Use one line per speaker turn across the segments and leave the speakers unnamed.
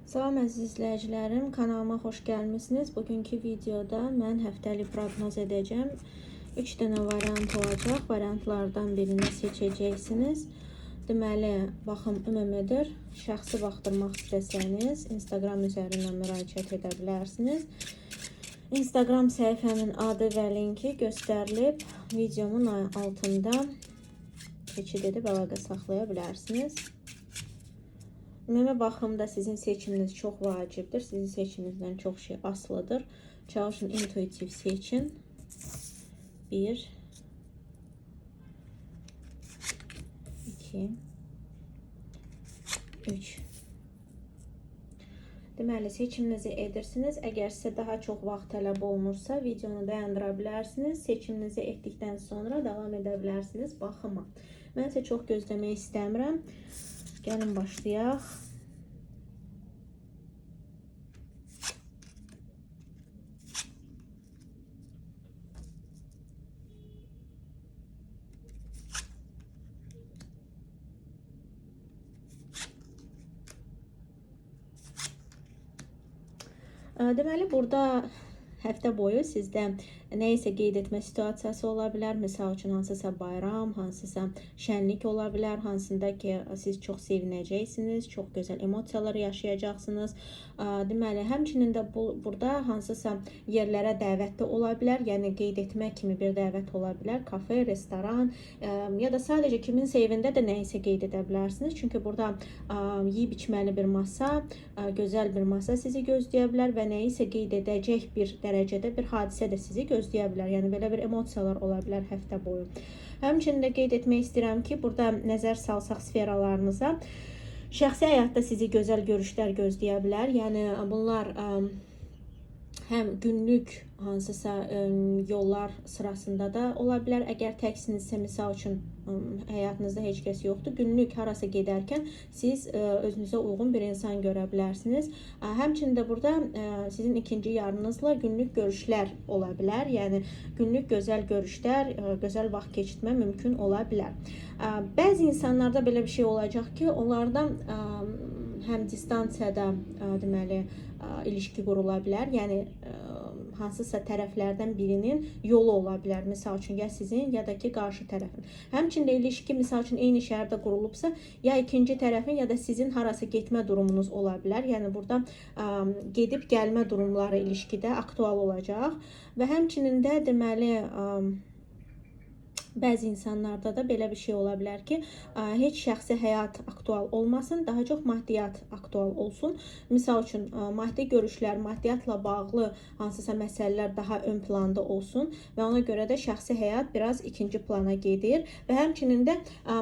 Salam əziz izləyicilərim, kanalıma xoş gəlmisiniz. Bugünkü videoda mən həftəlik proqnoz edəcəm. 3 dənə variant olacaq. Variantlardan birini seçəcəksiniz. Deməli, baxım ümumidir. Şəxsi baxdırmaq istəsəniz, Instagram üzərindən müraciət edə bilərsiniz. Instagram səhifəmin adı və linki göstərilib. Videomun altında keçid edib əlaqə saxlaya bilərsiniz. Ümumi baxımda sizin seçiminiz çox vacibdir. Sizin seçiminizdən çox şey asılıdır. Çalışın intuitiv seçin. 1 2 3 Deməli, seçiminizi edirsiniz. Əgər sizə daha çox vaxt tələb olunursa, videonu dayandıra bilərsiniz. Seçiminizi etdikdən sonra davam edə bilərsiniz baxıma. Mən isə çox gözləmək istəmirəm. Gəlin başlayaq. Deməli, burada həftə boyu sizdə nə isə qeyd etmə situasiyası ola bilər. Misal üçün, hansısa bayram, hansısa şənlik ola bilər, hansında ki, siz çox sevinəcəksiniz, çox gözəl emosiyalar yaşayacaqsınız. Deməli, həmçinin də burada hansısa yerlərə dəvət də ola bilər. Yəni, qeyd etmək kimi bir dəvət ola bilər. Kafe, restoran ya da sadəcə kiminsə evində də nə isə qeyd edə bilərsiniz. Çünki burada yeyib içməli bir masa, gözəl bir masa sizi gözləyə bilər və nə isə qeyd edəcək bir dərəcədə bir hadisə də sizi gözləyə bilər. Yəni, belə bir emosiyalar ola bilər həftə boyu. Həmçinin də qeyd etmək istəyirəm ki, burada nəzər salsaq sferalarınıza, şəxsi həyatda sizi gözəl görüşlər gözləyə bilər. Yəni, bunlar həm günlük hansısa yollar sırasında da ola bilər. Əgər təksinizsə, misal üçün həyatınızda heç kəs yoxdur, günlük harasa gedərkən siz özünüzə uyğun bir insan görə bilərsiniz. Həmçinin də burada sizin ikinci yarınızla günlük görüşlər ola bilər. Yəni, günlük gözəl görüşlər, gözəl vaxt keçirmə mümkün ola bilər. Bəzi insanlarda belə bir şey olacaq ki, onlardan həm distansiyada deməli ilişki qurula bilər. Yəni, hansısa tərəflərdən birinin yolu ola bilər. Misal üçün, ya sizin, ya da ki, qarşı tərəfin. Həmçində ilişki, misal üçün, eyni şəhərdə qurulubsa, ya ikinci tərəfin, ya da sizin harasa getmə durumunuz ola bilər. Yəni, burada gedib gəlmə durumları ilişkidə aktual olacaq. Və həmçinin də, deməli, bəzi insanlarda da belə bir şey ola bilər ki, heç şəxsi həyat aktual olmasın, daha çox maddiyyat aktual olsun. Misal üçün, maddi görüşlər, maddiyyatla bağlı hansısa məsələlər daha ön planda olsun və ona görə də şəxsi həyat biraz ikinci plana gedir və həmçinin də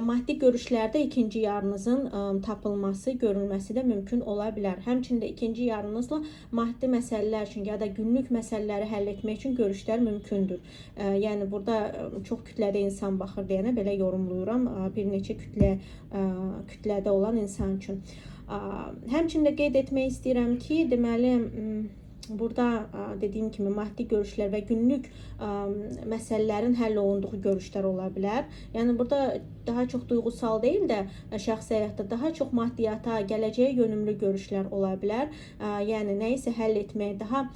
maddi görüşlərdə ikinci yarınızın tapılması, görülməsi də mümkün ola bilər. Həmçinin də ikinci yarınızla maddi məsələlər üçün ya da günlük məsələləri həll etmək üçün görüşlər mümkündür. Yəni, burada çox kütlədə insan baxır deyənə belə yorumluyuram, bir neçə kütlədə olan insan üçün. Həmçində qeyd etmək istəyirəm ki, deməli, burada dediyim kimi maddi görüşlər və günlük məsələlərin həll olunduğu görüşlər ola bilər. Yəni, burada daha çox duyğusal deyil də şəxsi həyatda daha çox maddiyyata, gələcəyə yönümlü görüşlər ola bilər. Yəni, nə isə həll etmək daha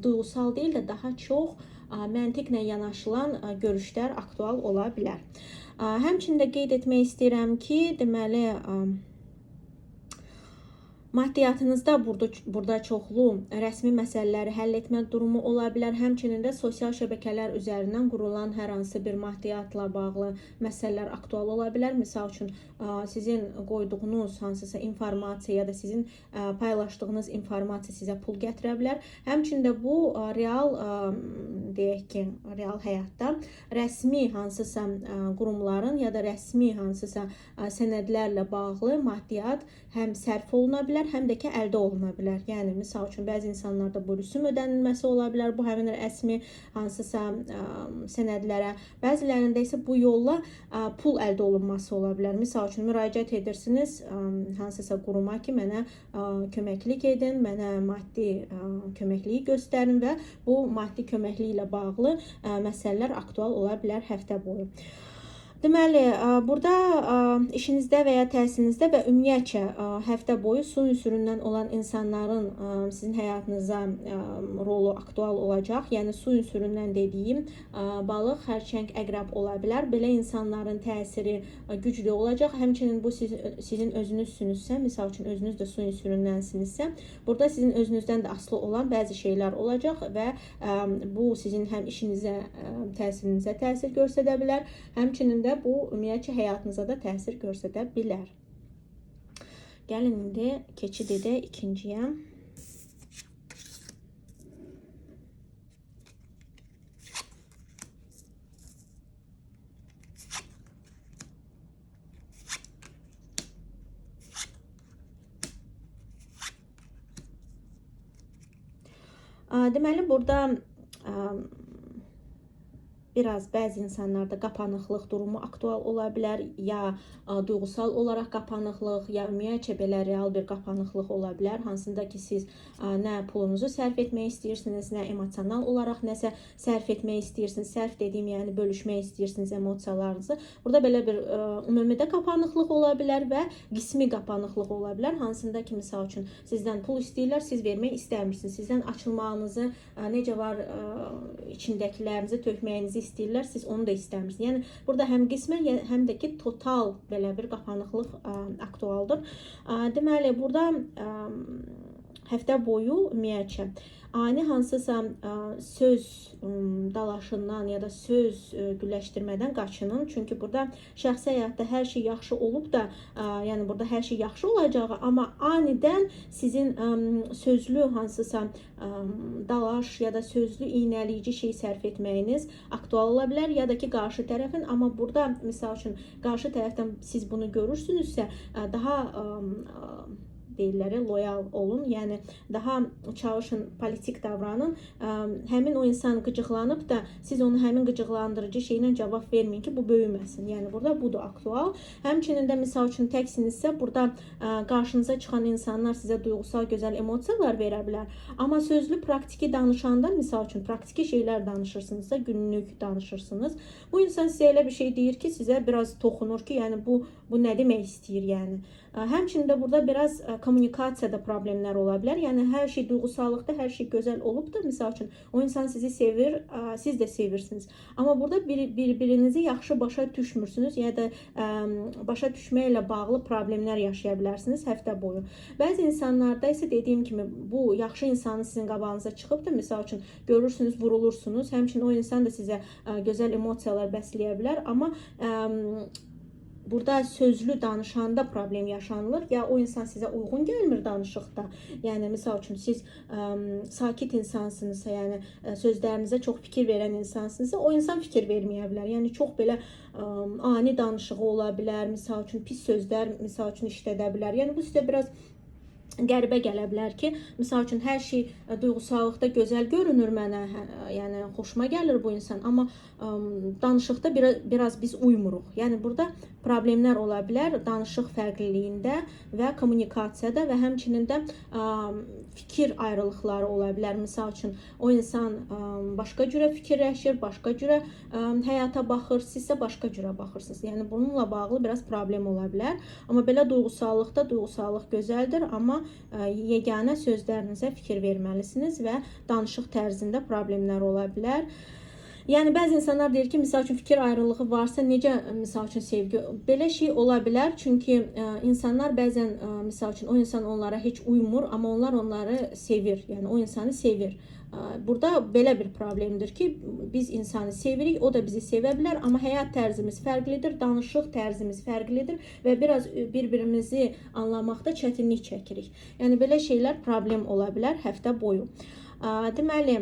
duyğusal deyil də daha çox məntiqlə yanaşılan görüşlər aktual ola bilər. Həmçində qeyd etmək istəyirəm ki, deməli, maddiyyatınızda burada çoxlu rəsmi məsələləri həll etmə durumu ola bilər. Həmçinin də sosial şəbəkələr üzərindən qurulan hər hansı bir maddiyyatla bağlı məsələlər aktual ola bilər. Misal üçün, sizin qoyduğunuz hansısa informasiya ya da sizin paylaşdığınız informasiya sizə pul gətirə bilər. Həmçinin də bu, real, deyək ki, real həyatda rəsmi hansısa qurumların ya da rəsmi hansısa sənədlərlə bağlı maddiyyat həm sərf oluna bilər, həm də ki, əldə oluna bilər. Yəni, misal üçün, bəzi insanlarda bu rüsum ödənilməsi ola bilər, bu həmin rəsmi hansısa sənədlərə. Bəzilərində isə bu yolla pul əldə olunması ola bilər. Misal üçün, müraciət edirsiniz hansısa quruma ki, mənə köməklik edin, mənə maddi köməkliyi göstərin və bu maddi köməkliyi ilə bağlı məsələlər aktual ola bilər həftə boyu. Deməli, burada işinizdə və ya təhsilinizdə və ümumiyyətcə həftə boyu su ünsüründən olan insanların sizin həyatınıza rolu aktual olacaq. Yəni su ünsüründən dediyim balıq, xərçəng, əqrəb ola bilər. Belə insanların təsiri güclü olacaq. Həmçinin bu sizin özünüzsünüzsə, misal üçün özünüz də su ünsüründənsinizsə, burada sizin özünüzdən də asılı olan bəzi şeylər olacaq və bu sizin həm işinizə, təhsilinizə təsir göstərə bilər, həmçinin də bu ümumiyyətcə həyatınıza da təsir göstərə bilər. Gəlin indi keçid edək ikinciyə. Deməli, burada biraz bəzi insanlarda qapanıqlıq durumu aktual ola bilər, ya duyğusal olaraq qapanıqlıq, ya ümumiyyətcə belə real bir qapanıqlıq ola bilər, hansında ki siz nə pulunuzu sərf etmək istəyirsiniz, nə emosional olaraq nəsə sərf etmək istəyirsiniz. Sərf dediyim, yəni bölüşmək istəyirsiniz emosiyalarınızı. Burada belə bir ümumidə qapanıqlıq ola bilər və qismi qapanıqlıq ola bilər, hansında ki misal üçün sizdən pul istəyirlər, siz vermək istəmirsiniz. Sizdən açılmağınızı, necə var içindəkilərinizi tökməyinizi istəyirlər, siz onu da istəmirsiniz. Yəni burada həm qismən, həm də ki total belə bir qapanıqlıq aktualdır. Deməli, burada həftə boyu ümumiyyətcə ani hansısa söz dalaşından ya da söz güləşdirmədən qaçının. Çünki burada şəxsi həyatda hər şey yaxşı olub da, yəni burada hər şey yaxşı olacağı, amma anidən sizin sözlü hansısa dalaş ya da sözlü iynələyici şey sərf etməyiniz aktual ola bilər, ya da ki qarşı tərəfin, amma burada misal üçün qarşı tərəfdən siz bunu görürsünüzsə, daha deyirlər, loyal olun, yəni daha çalışın, politik davranın. Həmin o insan qıcıqlanıb da siz onu həmin qıcıqlandırıcı şeylə cavab verməyin ki, bu böyüməsin. Yəni burada bu da aktual. Həmçinin də misal üçün təksinizsə, burada qarşınıza çıxan insanlar sizə duyğusal, gözəl emosiyalar verə bilər. Amma sözlü, praktiki danışanda, misal üçün praktiki şeylər danışırsınızsa, günlük danışırsınız. Bu insan sizə elə bir şey deyir ki, sizə biraz toxunur ki, yəni bu nə demək istəyir, yəni. Həmçinin də burada biraz kommunikasiyada problemlər ola bilər. Yəni hər şey duyğusallıqda, hər şey gözəl olub da, misal üçün o insan sizi sevir, siz də sevirsiniz. Amma burada bir-birinizi yaxşı başa düşmürsünüz, ya da başa düşməklə bağlı problemlər yaşaya bilərsiniz həftə boyu. Bəzi insanlarda isə dediyim kimi bu yaxşı insanı sizin qabağınıza çıxıb da, misal üçün görürsünüz, vurulursunuz. Həmçinin o insan da sizə gözəl emosiyalar bəsləyə bilər, amma burada sözlü danışanda problem yaşanılır, ya o insan sizə uyğun gəlmir danışıqda. Yəni misal üçün siz sakit insansınızsa, yəni sözlərinizə çox fikir verən insansınızsa, o insan fikir verməyə bilər. Yəni çox belə ani danışığı ola bilər, misal üçün pis sözlər misal üçün işlədə bilər. Yəni bu sizə biraz qəribə gələ bilər ki, misal üçün hər şey duyğusallıqda gözəl görünür mənə, yəni xoşuma gəlir bu insan, amma danışıqda biraz biz uymuruq. Yəni burada problemlər ola bilər danışıq fərqliliyində və kommunikasiyada və həmçinin də fikir ayrılıqları ola bilər. Misal üçün o insan başqa cürə fikirləşir, başqa cürə həyata baxır, sizsə başqa cürə baxırsınız. Yəni bununla bağlı biraz problem ola bilər. Amma belə duyğusallıqda duyğusallıq gözəldir, amma yeganə sözlərinizə fikir verməlisiniz və danışıq tərzində problemlər ola bilər. Yəni bəzi insanlar deyir ki, misal üçün fikir ayrılığı varsa necə misal üçün sevgi? Belə şey ola bilər, çünki insanlar bəzən misal üçün o insan onlara heç uymur, amma onlar onları sevir. Yəni o insanı sevir. Burada belə bir problemdir ki, biz insanı sevirik, o da bizi sevə bilər, amma həyat tərzimiz fərqlidir, danışıq tərzimiz fərqlidir və biraz bir-birimizi anlamaqda çətinlik çəkirik. Yəni belə şeylər problem ola bilər həftə boyu. Deməli,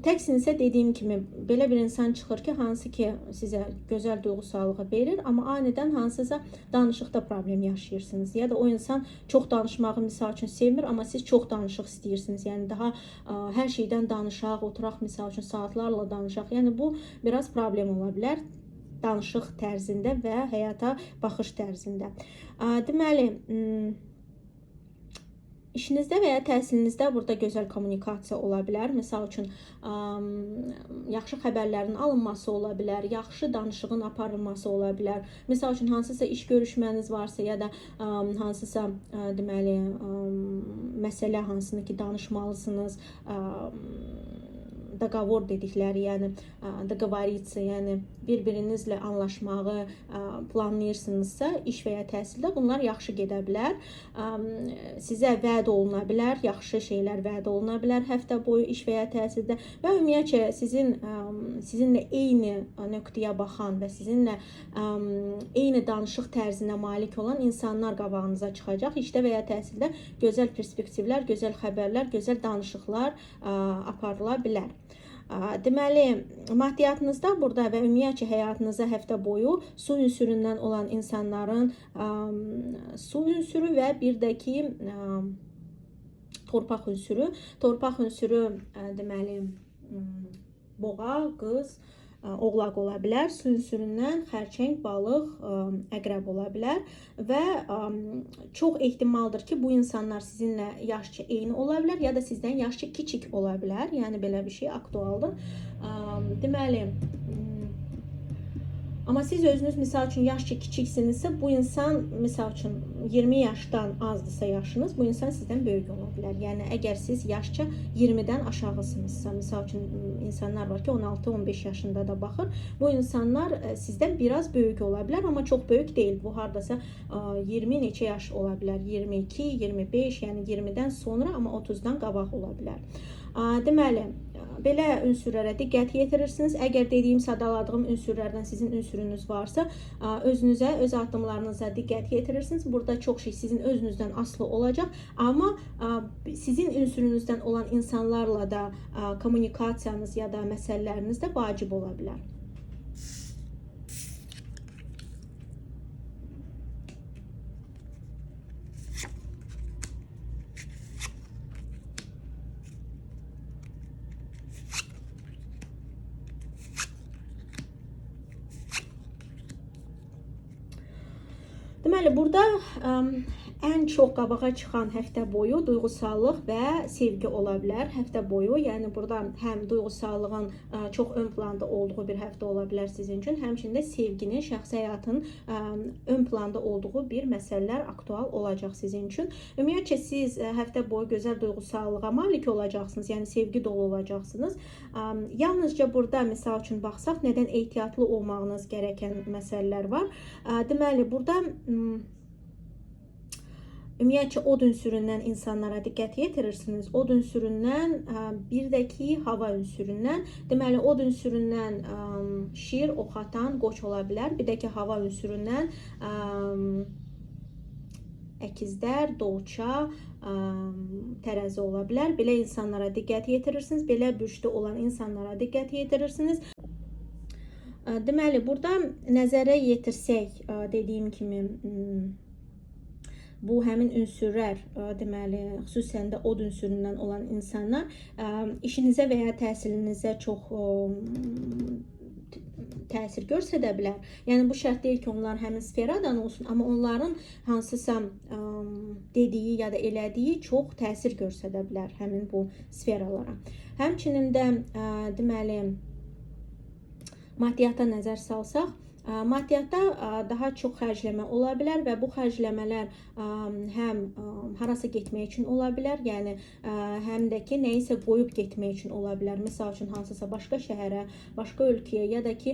təksinizsə dediyim kimi belə bir insan çıxır ki, hansı ki sizə gözəl duyğusallığı verir, amma anidən hansısa danışıqda problem yaşayırsınız. Ya da o insan çox danışmağı misal üçün sevmir, amma siz çox danışıq istəyirsiniz. Yəni daha hər şeydən danışaq, oturaq misal üçün saatlarla danışaq. Yəni bu biraz problem ola bilər danışıq tərzində və həyata baxış tərzində. Deməli, İşinizdə və ya təhsilinizdə burada gözəl kommunikasiya ola bilər. Məsəl üçün, yaxşı xəbərlərin alınması ola bilər, yaxşı danışığın aparılması ola bilər. Məsəl üçün, hansısa iş görüşməniz varsa ya da hansısa deməli məsələ hansını ki danışmalısınız, doqovor dedikləri, yəni doqovorиться, yəni bir-birinizlə anlaşmağı planlayırsınızsa, iş və ya təhsildə bunlar yaxşı gedə bilər. Sizə vəd oluna bilər, yaxşı şeylər vəd oluna bilər həftə boyu iş və ya təhsildə və ümumiyyətcə sizinlə eyni nöqtəyə baxan və sizinlə eyni danışıq tərzinə malik olan insanlar qabağınıza çıxacaq. İşdə və ya təhsildə gözəl perspektivlər, gözəl xəbərlər, gözəl danışıqlar aparıla bilər. Deməli, maddiyyatınızda burada və ümumiyyətcə həyatınızda həftə boyu su ünsüründən olan insanların su ünsürü və bir də ki torpaq ünsürü deməli boğa, qız, oğlaq ola bilər. Su ünsüründən xərçəng, balıq, əqrəb ola bilər və çox ehtimaldır ki, bu insanlar sizinlə yaşca eyni ola bilər ya da sizdən yaşca kiçik ola bilər. Yəni belə bir şey aktualdır. Deməli, amma siz özünüz misal üçün yaşca kiçiksinizsə, bu insan misal üçün 20 yaşdan azdırsa yaşınız, bu insan sizdən böyük ola bilər. Yəni əgər siz yaşca 20-dən aşağısınızsa, misal üçün insanlar var ki 16-15 yaşında da baxır. Bu insanlar sizdən biraz böyük ola bilər, amma çox böyük deyil. Bu hardasa 20 neçə yaş ola bilər? 22, 25, yəni 20-dən sonra, amma 30-dan qabaq ola bilər. Deməli, belə ünsürlərə diqqət yetirirsiniz. Əgər dediyim, sadaladığım ünsürlərdən sizin ünsürünüz varsa, özünüzə, öz addımlarınıza diqqət yetirirsiniz. Burada çox şey sizin özünüzdən asılı olacaq, amma sizin ünsürünüzdən olan insanlarla da kommunikasiyanız ya da məsələləriniz də vacib ola bilər. Deməli, burada ən çox qabağa çıxan həftə boyu duyğusallıq və sevgi ola bilər. Həftə boyu, yəni burada həm duyğusallığın çox ön planda olduğu bir həftə ola bilər sizin üçün, həmçinin də sevginin, şəxsi həyatın ön planda olduğu bir məsələlər aktual olacaq sizin üçün. Ümumiyyətcə, siz həftə boyu gözəl duyğusallığa malik olacaqsınız, yəni sevgi dolu olacaqsınız. Yalnızca burada, misal üçün baxsaq, nədən ehtiyatlı olmağınız gərəkən məsələlər var. Deməli, burada ümumiyyətcə od ünsüründən insanlara diqqət yetirirsiniz. Od ünsüründən, bir də ki hava ünsüründən. Deməli, od ünsüründən şir, oxatan, qoç ola bilər. Bir də ki hava ünsüründən əkizlər, dovça, tərəzi ola bilər. Belə insanlara diqqət yetirirsiniz. Belə bürcdə olan insanlara diqqət yetirirsiniz. Deməli, burada nəzərə yetirsək, dediyim kimi, bu həmin ünsürlər, deməli, xüsusən də od ünsüründən olan insanlar işinizə və ya təhsilinizə çox təsir göstərə bilər. Yəni, bu şərt deyil ki, onlar həmin sferadan olsun, amma onların hansısa dediyi ya da elədiyi çox təsir göstərə bilər həmin bu sferalara. Həmçinin də, deməli, maddiyyata nəzər salsaq, maddiyatda daha çox xərcləmə ola bilər və bu xərcləmələr həm harasa getmək üçün ola bilər, yəni həm də ki, nəyisə qoyub getmək üçün ola bilər. Misal üçün, hansısa başqa şəhərə, başqa ölkəyə ya da ki,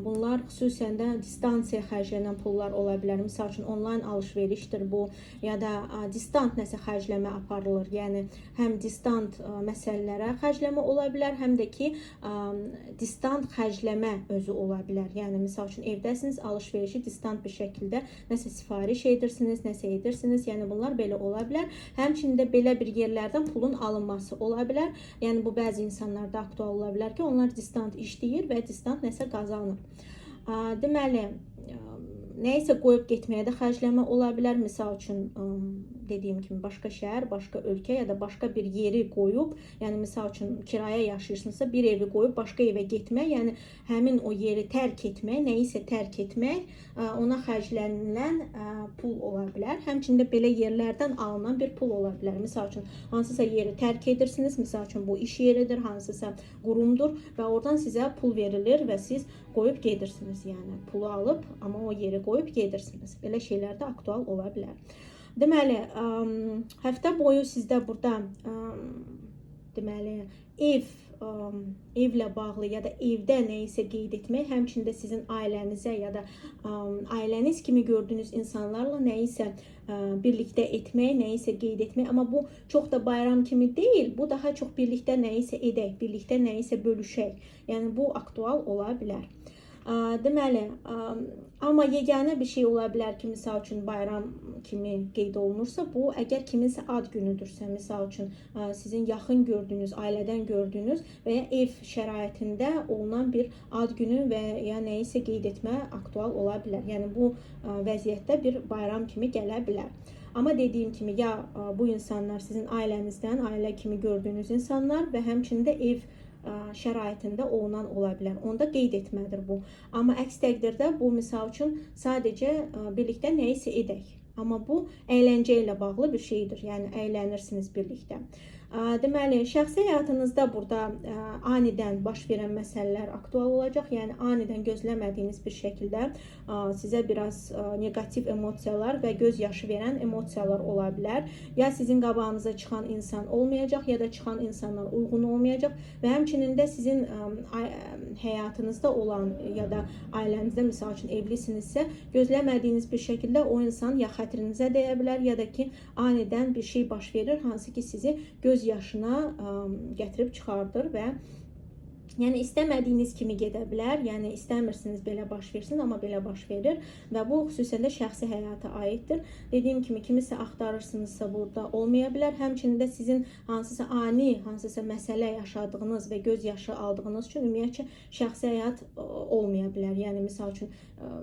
bunlar xüsusən də distansiya xərclənən pullar ola bilər. Misal üçün, onlayn alış-verişdir bu, ya da distant nəsə xərcləmə aparılır. Yəni, həm distant məsələlərə xərcləmə ola bilər, həm də ki, distant xərcləmə özü ola bilər. Yəni, misal üçün, evdəsiniz, alış-verişi distant bir şəkildə nəsə sifariş edirsiniz, nəsə edirsiniz. Yəni, bunlar belə ola bilər. Həmçinin də belə bir yerlərdən pulun alınması ola bilər. Yəni, bu bəzi insanlarda aktual ola bilər ki, onlar distant işləyir və distant nəsə qazanır. Deməli, nəyisə qoyub getməyə də xərcləmə ola bilər. Misal üçün, dediyim kimi başqa şəhər, başqa ölkə ya da başqa bir yeri qoyub, yəni misal üçün kiraya yaşayırsınızsa bir evi qoyub başqa evə getmək, yəni həmin o yeri tərk etmək, nəyisə tərk etmək, ona xərclənilən pul ola bilər. Həmçində belə yerlərdən alınan bir pul ola bilər. Misal üçün hansısa yeri tərk edirsiniz, misal üçün bu iş yeridir, hansısa qurumdur və oradan sizə pul verilir və siz qoyub gedirsiniz. Yəni pulu alıb, amma o yeri qoyub gedirsiniz. Belə şeylər də aktual ola bilər. Deməli, həftə boyu sizdə burada deməli evlə bağlı ya da evdə nəyisə qeyd etmək, həmçində sizin ailənizə ya da ailəniz kimi gördüyünüz insanlarla nəyisə birlikdə etmək, nəyisə qeyd etmək. Amma bu çox da bayram kimi deyil. Bu daha çox birlikdə nəyisə edək, birlikdə nəyisə bölüşək. Yəni bu aktual ola bilər. Deməli, amma yeganə bir şey ola bilər ki, misal üçün bayram kimi qeyd olunursa, bu əgər kiminsə ad günüdürsə, misal üçün sizin yaxın gördüyünüz, ailədən gördüyünüz və ya ev şəraitində olunan bir ad günü və ya nəyisə qeyd etmə aktual ola bilər. Yəni bu vəziyyətdə bir bayram kimi gələ bilər. Amma dediyim kimi, ya bu insanlar sizin ailənizdən, ailə kimi gördüyünüz insanlar və həmçində ev şəraitində olunan ola bilər. Onda qeyd etmədir bu. Amma əks təqdirdə bu misal üçün sadəcə birlikdə nəyisə edək. Amma bu əyləncə ilə bağlı bir şeydir. Yəni əylənirsiniz birlikdə. Deməli, şəxsi həyatınızda burada anidən baş verən məsələlər aktual olacaq. Yəni anidən gözləmədiyiniz bir şəkildə sizə biraz negativ emosiyalar və göz yaşı verən emosiyalar ola bilər. Ya sizin qabağınıza çıxan insan olmayacaq, ya da çıxan insanlar uyğun olmayacaq və həmçinin də sizin həyatınızda olan ya da ailənizdə misal üçün evlisinizsə, gözləmədiyiniz bir şəkildə o insan ya xətrinizə dəyə bilər, ya da ki anidən bir şey baş verir, hansı ki sizi göz yaşına gətirib çıxardır və yəni istəmədiyiniz kimi gedə bilər. Yəni istəmirsiniz belə baş versin, amma belə baş verir və bu xüsusən də şəxsi həyata aiddir. Dediyim kimi kimisə axtarırsınızsa burada olmaya bilər. Həmçində sizin hansısa ani, hansısa məsələ yaşadığınız və göz yaşı aldığınız üçün ümumiyyətcə şəxsi həyat olmaya bilər. Yəni misal üçün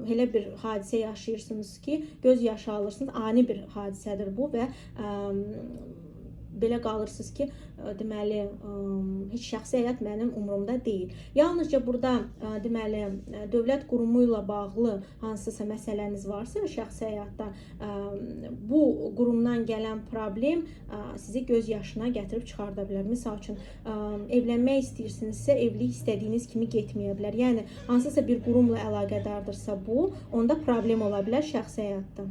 elə bir hadisə yaşayırsınız ki, göz yaşı alırsınız. Ani bir hadisədir bu və belə qalırsınız ki, deməli, heç şəxsi həyat mənim umurumda deyil. Yalnızca burada, deməli, dövlət qurumu ilə bağlı hansısa məsələniz varsa şəxsi həyatda, bu qurumdan gələn problem sizi göz yaşına gətirib çıxarda bilər. Misal üçün, evlənmək istəyirsinizsə, evlilik istədiyiniz kimi getməyə bilər. Yəni, hansısa bir qurumla əlaqədardırsa bu, onda problem ola bilər şəxsi həyatda.